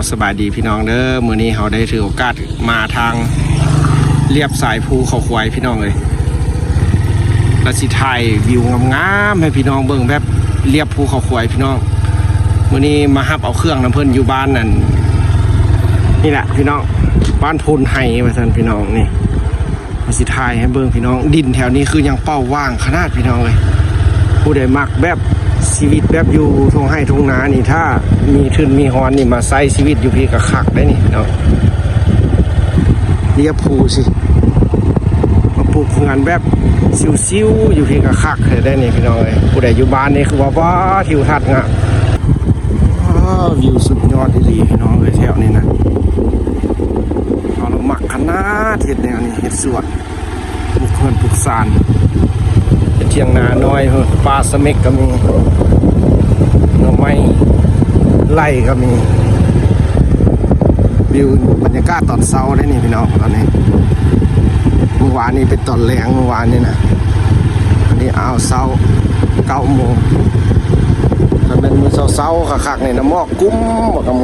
สบายดีพี่น้องเด้อมื้อนี้เขาได้ถือโอกาสมาทางเรียบสายภูเขาควายพี่น้องเลยและสิถ่ายวิวงามๆให้พี่น้องเบิ่งแบบเรียบภูเขาควายพี่น้องมื้อนี้มาฮับเอาเครื่องน้ำเพิ่นอยู่บ้านนั่นนี่แหละพี่น้องบ้านพลไห้ว่าซั่นพี่น้องนี่มาสิถ่ายให้เบิ่งพี่น้องดินแถวนี้คือยังเป้าว่างขนาดพี่น้องเลยผู้ใดมักแบบชีวิตแบบอยู่ทงไห้ทงนานี่ถ้ามีทุนมีฮอนนี่มาใช้ชีวิตอยู่พี่ก็คักได้นี่เนาะเรียบภูสิมาปลูกงานแบบซิวๆอยู่พี่ก็คักได้นี่พี่น้องเอ้ยผู้ใดอยู่บ้านนี่คือว่าทิวทัศน์งามวิวสุดยอดดีพี่น้องเอ้ยแถวนี้นะเอาละมักขนาดเห็ดแนวนี้เห็ดสวนปลูกเพื่อนปลูกสานเทียงนาน้อยปลาสเม็กก็มีหน่อไม้ไล่ก็มีวิวบรรยากาศตอนเช้าได้นี่พี่น้องตอนนี้เมื่อวานนี้เป็นตอนแรงเมื่อวานนี้นะอันนี้เอาเช้า9 โมงถ้าเป็นมือเช้าๆคักๆนี่นะหมอกกุ้ม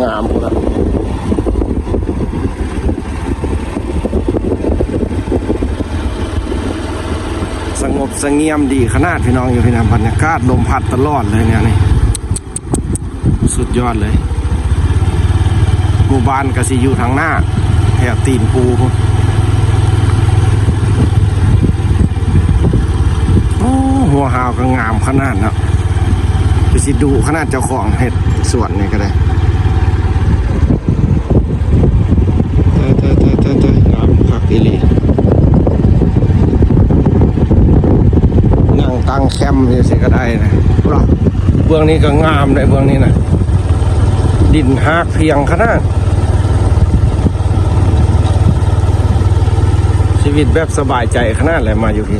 งามๆพวกนั้นสงบเสงี่ยมดีขนาดพี่น้องอยู่พี่น้องบรรยากาศลมพัดตลอดเลยเนี่ยนี่สุดยอดเลยหมู่บ้านกสิอยู่ทางหน้าแถวตีนภูโอ้หัวหาวก็งามขนาดนะกสิดูขนาดเจ้าของเห็ดสวนนี่ก็ได้งามคักอีหลีตั้งแคมป์นี่สิก็ได้นะเบื้องนี้ก็งามเลยเบื้องนี้นะดินหากเพียงขนาดชีวิตแบบสบายใจขนาดเลยมาอยู่ที่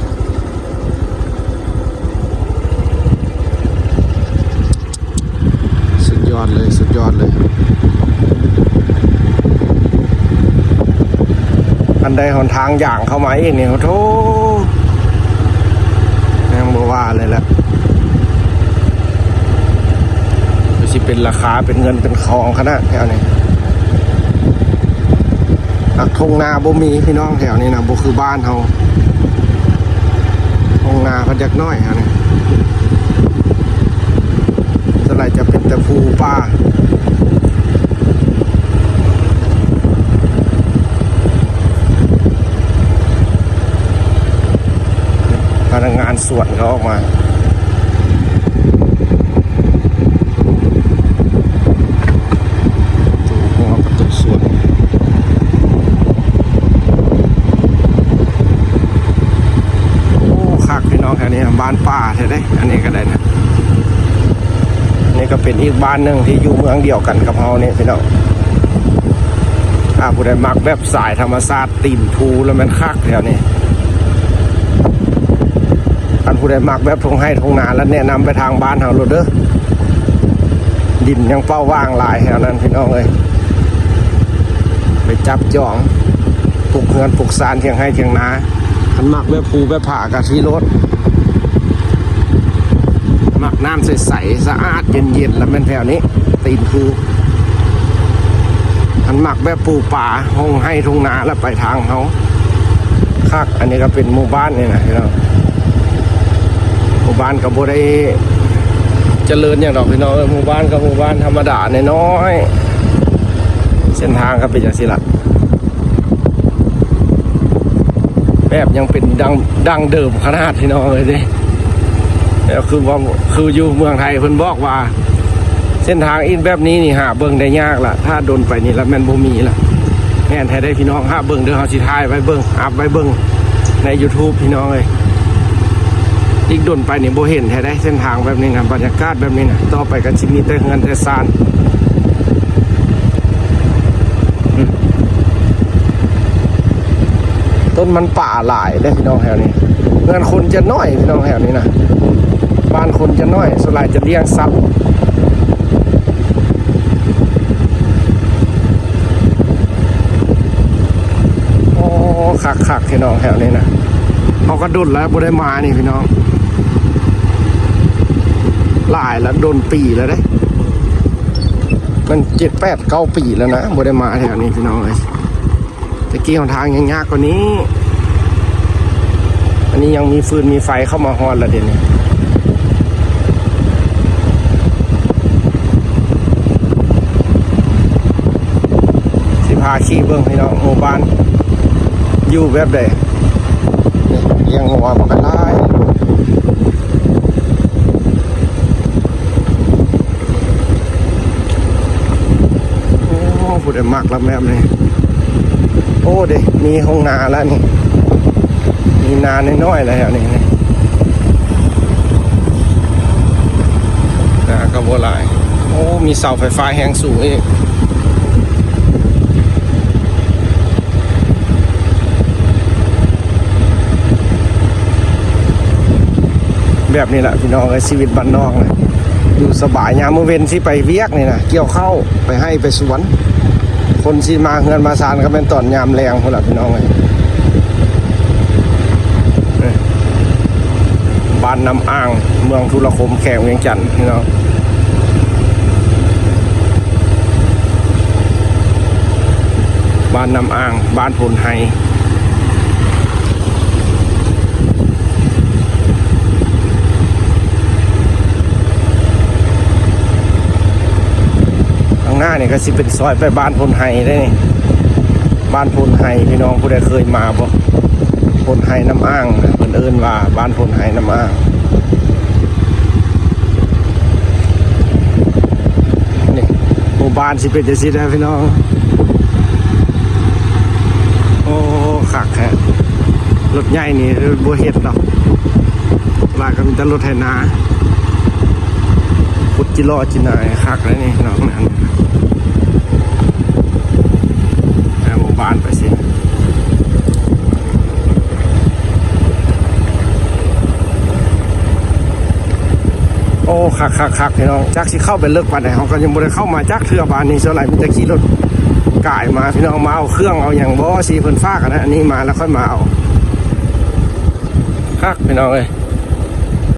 สุดยอดเลยสุดยอดเลยอันใดหนทางอย่างเข้ามาอีกเนี่ยโธ่ยังบอกว่าเลยแหละจะเป็นราคาเป็นเงินเป็นทองขนาดแถวนี้ทงนาบ่มีพี่น้องแถวนี้นะบ่คือบ้านเขาทงนาเขาจักน้อยฮะนี่ส่วนใหญ่จะเป็นแต่ภูป่าพนักงานสวนเขาออกมาถูกหัวประตูสวนโอ้คักพี่น้องแถวนี้บ้านป่าแท้ได้อันนี้ก็ได้นะนี่ก็เป็นอีกบ้านหนึ่งที่อยู่เมืองเดียวกันกับเราเนี่ยพี่น้องผู้ใดมักแบบสายธรรมชาติตีนภูแล้วมันคักแถวนี้ท่านผู้ใดมักแบบทงให้ทงนาแล้วแนะนำไปทางบ้านเฮาโลดเด้อดินยังเป้าว่างหลายแถวนั้นพี่น้องเลยไปจับจองปลูกเงินปลูกสารเทียงให้เทียงนาท่านมักแบบภูแบบผ่ากะทิรถมักน้ำใสๆสะอาดเย็นๆแล้วมันแถวนี้ตีนภูท่านมักแบบปูป่าห้องให้ทงนาแล้วไปทางเขาคักอันนี้ก็เป็นหมู่บ้านนี่นะพี่น้องหมู่บ้านกับโบได้เจริญอย่างดอกพี่น้องหมู่บ้านกับหมู่บ้านธรรมดาน้อยเส้นทางก็เป็นอย่างสิละแบบยังเป็นดังเดิมขนาดพี่น้องเลยดิแล้วคืออยู่เมืองไทยเพิ่นบอกว่าเส้นทางอินแบบนี้นี่หาเบิ่งได้ยากล่ะถ้าโดนไปนี่แล้วแม่นบ่มีล่ะแม่นแท้ได้พี่น้องหาเบิ่งเด้อเฮาสิถ่ายไว้เบิ่งอัพไว้เบิ่งใน YouTube พี่น้องเลยอีกโดนไปนี่โบเห็นแท้ได้เส้นทางแบบนี้นะบรรยากาศแบบนี้นะต่อไปก็ชิมีแต่เงินแต่ซานต้นมันป่าหลายได้พี่น้องแถวนี้เงินคนจะน้อยพี่น้องแถวนี้นะบ้านคนจะน้อยส่วนใหญ่จะเลี้ยงทรัพย์โอ้คักพี่น้องแถวนี้นะเขาก็ดุดแล้วโบได้มานี่พี่น้องหลายแล้วโดนปีแล้วได้ มัน7-8-9 ปีแล้วนะบ่ได้มาแถวนี้พี่น้องเลยตะกี้ของทางยังยากกว่านี้อันนี้ยังมีฟืนมีไฟเข้ามาฮอดละเดี๋ยวนี้สิพาขี่เบิ่งพี่น้องหมู่บ้านอยู่แบบใดเลี้ยงหัวบักหลายพูดได้มากแล้วแม่นี่โอ้เด็มีห้องนาแล้วนี่มีนาน้อยๆแล้วนี่นาก็บ่หลายโอ้มีเสาไฟฟ้าแรงสูงอีกแบบนี้แหละพี่น้องชีวิตบ้านนอกนะอยู่สบายยามมื้อเว้นสิไปเวียกนี่นะเกี่ยวข้าวไปให้ไปสวนคนสิมาเฮือนมาซานก็เป็นตอนยามแรงพุ่นล่ะพี่น้องเอ้ยบ้านน้ำอ่างเมืองทุรคมแขวงเวียงจันทน์พี่น้องบ้านน้ำอ่างบ้านพลไฮหน้าเนี่ยก็สิเป็นซอยไปบ้านพลไฮได้นี่บ้านพลไฮพี่น้องผู้ใดเคยมาบ่พลไฮน้ำอ่างเพิ่นเอิ้นว่าบ้านพลไฮน้ำอ่างนี่หมู่บ้านสิเป็นจังซี่ได้พี่น้องโอ้คักแท้รถใหญ่นี่บ่เฮ็ดดอกลาก็มีแต่รถไถนาขุดจิรอจินายคักแล้วนี่น้องนั่นหมู่บ้านไปสิโอ้คักพี่น้องจักสิเข้าไปเลิกปันไหนเขาก็ยังบ่ได้เข้ามาจักเทื่อบ้านนี้เท่าไหร่มันจะขี่รถก่ายมาพี่น้องมาเอาเครื่องเอาอย่างบ่สีเพิ่นฟ้ากันนะอันนี้มาแล้วค่อยมาเอาคักพี่น้องเอ้ย